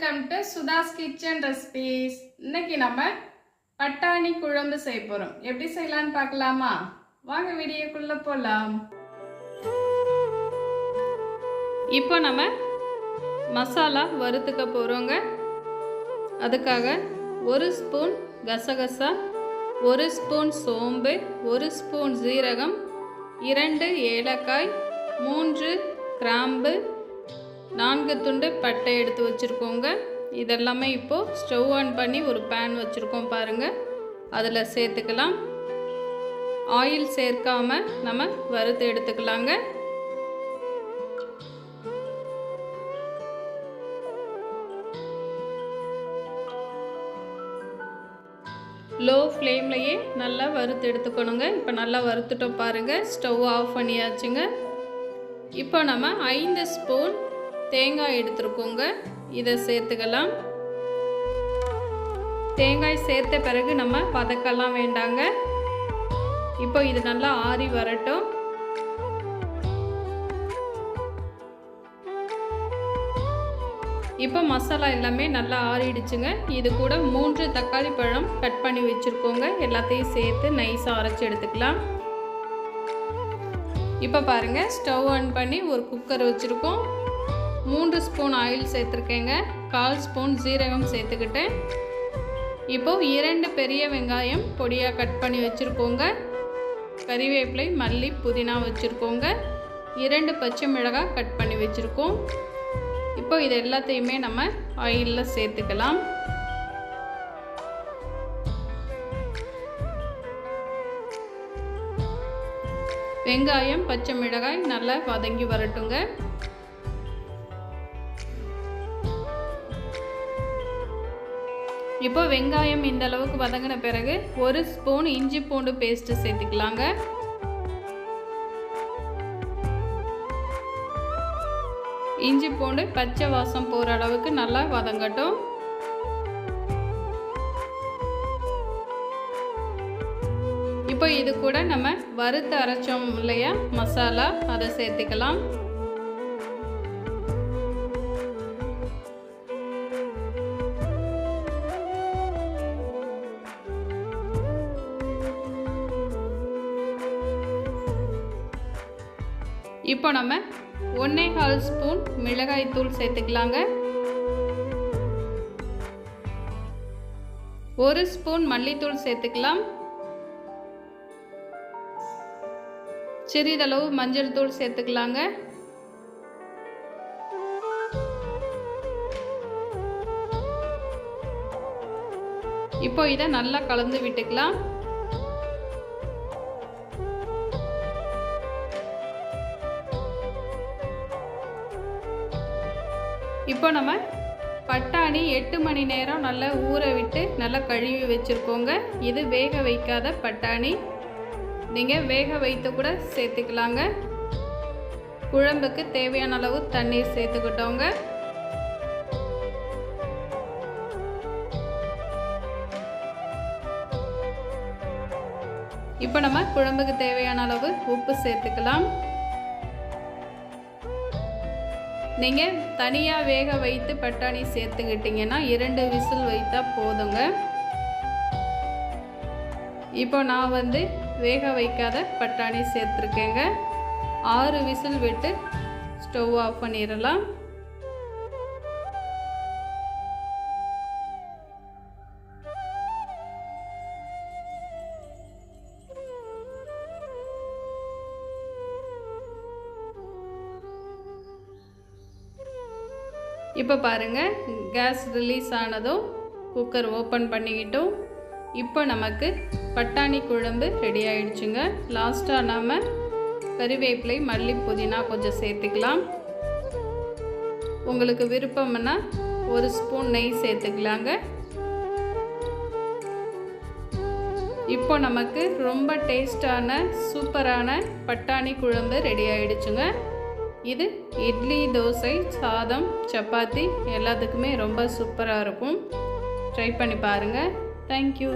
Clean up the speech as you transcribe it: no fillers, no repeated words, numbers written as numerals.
Welcome to Sudha's kitchen recipes. இன்னைக்கு நம்ம பட்டாணி குழம்பு செய்ய போறோம். எப்படி செய்யலாம்னு பார்க்கலாமா? வாங்க வீடியோக்குள்ள போலாம். இப்போ நம்ம மசாலா வறுத்துக்க போறோங்க. அதுக்காக 1 ஸ்பூன் கசகசா, 1 ஸ்பூன் சோம்பு, 1 ஸ்பூன் ஜீரகம், 2 ஏலக்காய், 3 கிராம்பு, 4 துண்டு பட்டை எடுத்து வச்சுருக்கோங்க. இதெல்லாமே இப்போது ஸ்டவ் ஆன் பண்ணி ஒரு பேன் வச்சுருக்கோம் பாருங்கள், அதில் சேர்த்துக்கலாம். ஆயில் சேர்க்காமல் நம்ம வறுத்து எடுத்துக்கலாங்க. லோ ஃப்ளேம்லையே நல்லா வறுத்து எடுத்துக்கணுங்க. இப்போ நல்லா வறுத்துட்டோம் பாருங்கள். ஸ்டவ் ஆஃப் பண்ணியாச்சுங்க. இப்போ நம்ம 5 ஸ்பூன் தேங்காய் எடுத்துருக்கோங்க. இதை சேர்த்துக்கலாம். தேங்காய் சேர்த்த பிறகு நம்ம வதக்கலாம் வேண்டாங்க. இப்போ இது நல்லா ஆறி வரட்டும். இப்போ மசாலா எல்லாமே நல்லா ஆறிடுச்சுங்க. இது கூட 3 தக்காளி பழம் கட் பண்ணி வச்சுருக்கோங்க. எல்லாத்தையும் சேர்த்து நைஸாக அரைச்சி எடுத்துக்கலாம். இப்போ பாருங்கள், ஸ்டவ் ஆன் பண்ணி ஒரு குக்கர் வச்சுருக்கோம். 3 ஸ்பூன் ஆயில் சேர்த்துருக்கேங்க. 1/4 ஸ்பூன் ஜீரகம் சேர்த்துக்கிட்டேன். இப்போது 2 பெரிய வெங்காயம் பொடியாக கட் பண்ணி வச்சுருக்கோங்க. கறிவேப்பிலை, மல்லி, புதினா வச்சுருக்கோங்க. 2 பச்சை மிளகாய் கட் பண்ணி வச்சுருக்கோம். இப்போ இது எல்லாத்தையுமே நம்ம ஆயிலில் சேர்த்துக்கலாம். வெங்காயம், பச்சை மிளகாய் நல்லா வதங்கி வரட்டுங்க. இப்போ வெங்காயம் இந்த அளவுக்கு வதங்கின பிறகு 1 ஸ்பூன் இஞ்சி பூண்டு பேஸ்ட்டு சேர்த்துக்கலாங்க. இஞ்சி பூண்டு பச்சை வாசம் போகிற அளவுக்கு நல்லா வதங்கட்டும். இப்போ இது கூட நம்ம வறுத்து அரைச்சோம் இல்லையா மசாலா, அதை சேர்த்துக்கலாம். இப்போ நம்ம 1/4 ஸ்பூன் மிளகாய் தூள் சேர்த்துக்கலாங்க. 1 ஸ்பூன் மல்லித்தூள் சேர்த்துக்கலாம். சிறிதளவு மஞ்சள் தூள் சேர்த்துக்கலாங்க. இப்போ இதை நல்லா கலந்து விட்டுக்கலாம். இப்போ நம்ம பட்டாணி 8 மணி நேரம் நல்லா ஊற விட்டு நல்லா கழுவி வச்சுருக்கோங்க. இது வேக வைக்காத பட்டாணி. நீங்கள் வேக வைத்து கூட சேர்த்துக்கலாங்க. குழம்புக்கு தேவையான அளவு தண்ணீர் சேர்த்துக்கிட்டோங்க. இப்போ நம்ம குழம்புக்கு தேவையான அளவு உப்பு சேர்த்துக்கலாம். நீங்கள் தனியாக வேக வைத்து பட்டாணி சேர்த்துக்கிட்டிங்கன்னா 2 விசில் வைத்தா போதுங்க. இப்போ நான் வேக வைக்காத பட்டாணி சேர்த்துருக்கேங்க. 6 விசில் விட்டு ஸ்டவ் ஆஃப் பண்ணிடலாம். இப்போ பாருங்கள், கேஸ் ரிலீஸ் ஆனதும் குக்கர் ஓப்பன் பண்ணிக்கிட்டோம். இப்போ நமக்கு பட்டாணி குழம்பு ரெடி ஆகிடுச்சுங்க. லாஸ்ட்டாக நாம் கறிவேப்பிலை, மல்லி, புதினா கொஞ்சம் சேர்த்துக்கலாம். உங்களுக்கு விருப்பம்னா 1 ஸ்பூன் நெய் சேர்த்துக்கலாங்க. இப்போ நமக்கு ரொம்ப டேஸ்டான சூப்பரான பட்டாணி குழம்பு ரெடி ஆகிடுச்சுங்க. இது இட்லி, தோசை, சாதம், சப்பாத்தி எல்லாத்துக்குமே ரொம்ப சூப்பராக இருக்கும். ட்ரை பண்ணி பாருங்கள். தேங்க்யூ.